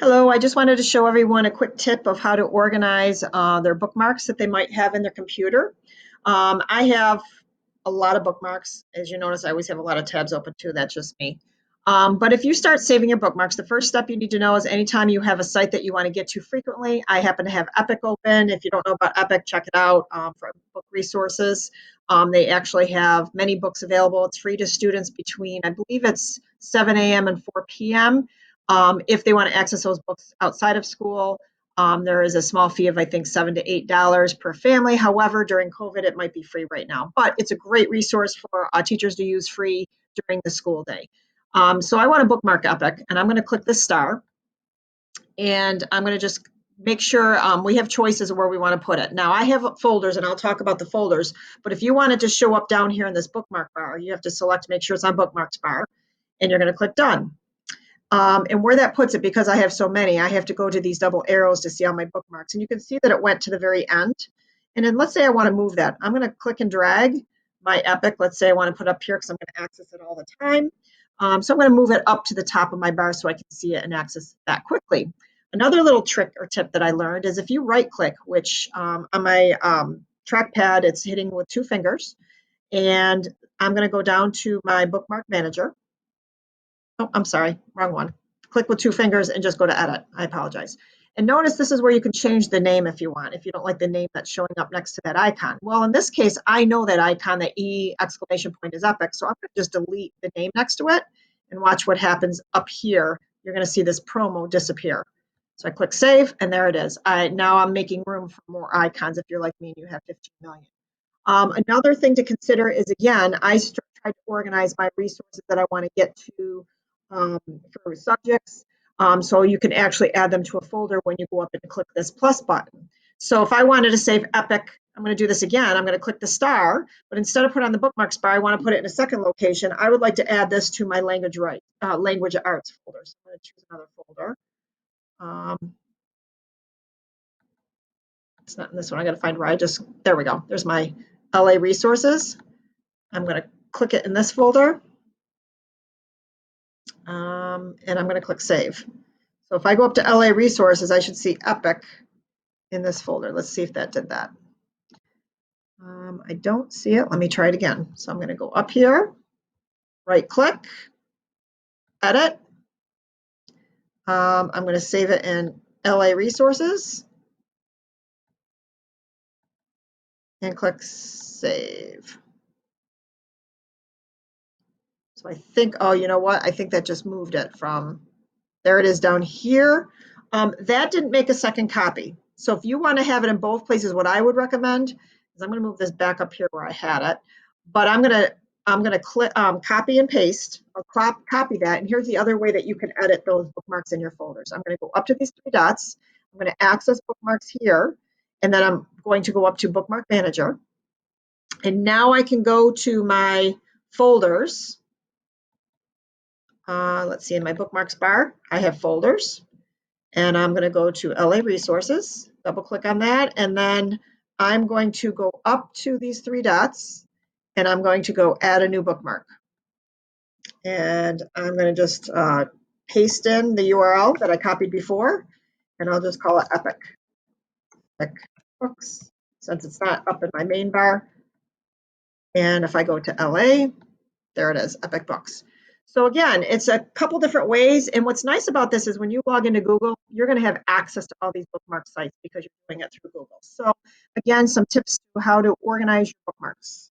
Hello, I just wanted to show everyone a quick tip of how to organize their bookmarks that they might have in their computer. I have a lot of bookmarks. As you notice, I always have a lot of tabs open too. That's just me. But if you start saving your bookmarks, the first step you need to know is anytime you have a site that you want to get to frequently. I happen to have Epic open. If you don't know about Epic, check it out for book resources. They actually have many books available. It's free to students between, I believe it's 7 a.m. and 4 p.m. If they want to access those books outside of school, there is a small fee of, I think, $7 to $8 per family. However, during COVID, it might be free right now. But it's a great resource for teachers to use free during the school day. So I want to bookmark Epic, and I'm going to click the star. And I'm going to just make sure we have choices of where we want to put it. Now, I have folders, and I'll talk about the folders. But if you want it to show up down here in this bookmark bar, you have to select, make sure it's on Bookmarks bar, and you're going to click Done. And where that puts it, because I have so many, I have to go to these double arrows to see all my bookmarks. And you can see that it went to the very end. And then let's say I want to move that. I'm going to click and drag my Epic. Let's say I want to put it up here because I'm going to access it all the time. So I'm going to move it up to the top of my bar so I can see it and access that quickly. Another little trick or tip that I learned is if you right click, which on my trackpad, it's hitting with 2 fingers. And I'm going to go down to my bookmark manager. Oh, I'm sorry, wrong one. Click with 2 fingers and just go to edit. I apologize. And notice this is where you can change the name if you want, if you don't like the name that's showing up next to that icon. Well, in this case, I know that icon, that E exclamation point is Epic, so I'm going to just delete the name next to it and watch what happens up here. You're going to see this promo disappear. So I click save, and there it is. Now I'm making room for more icons if you're like me and you have 15 million. Another thing to consider is, again, I try to organize my resources that I want to get to for subjects. So you can actually add them to a folder when you go up and click this plus button. So if I wanted to save Epic, I'm going to do this again. I'm going to click the star, but instead of put it on the bookmarks bar, I want to put it in a second location. I would like to add this to my language arts folder. So I'm going to choose another folder. It's not in this one. I got to find where there we go. There's my LA resources. I'm going to click it in this folder. And I'm going to click save. So if I go up to LA resources, I should see Epic in this folder. Let's see if that did that. I don't see it. Let me try it again. So I'm going to go up here, right click, edit. I'm going to save it in LA resources and click save. So I think, oh, you know what? I think that just moved it from, there it is down here. That didn't make a second copy. So if you want to have it in both places, what I would recommend is I'm going to move this back up here where I had it, but I'm going to click copy and paste or copy that. And here's the other way that you can edit those bookmarks in your folders. I'm going to go up to these 3 dots. I'm going to access bookmarks here, and then I'm going to go up to Bookmark Manager. And now I can go to my folders. Let's see, in my bookmarks bar, I have folders. And I'm going to go to LA Resources, double click on that, and then I'm going to go up to these 3 dots, and I'm going to go add a new bookmark. And I'm going to just paste in the URL that I copied before, and I'll just call it Epic Books, since it's not up in my main bar. And if I go to LA, there it is, Epic Books. So again, it's a couple different ways. And what's nice about this is when you log into Google, you're going to have access to all these bookmark sites because you're doing it through Google. So again, some tips to how to organize your bookmarks.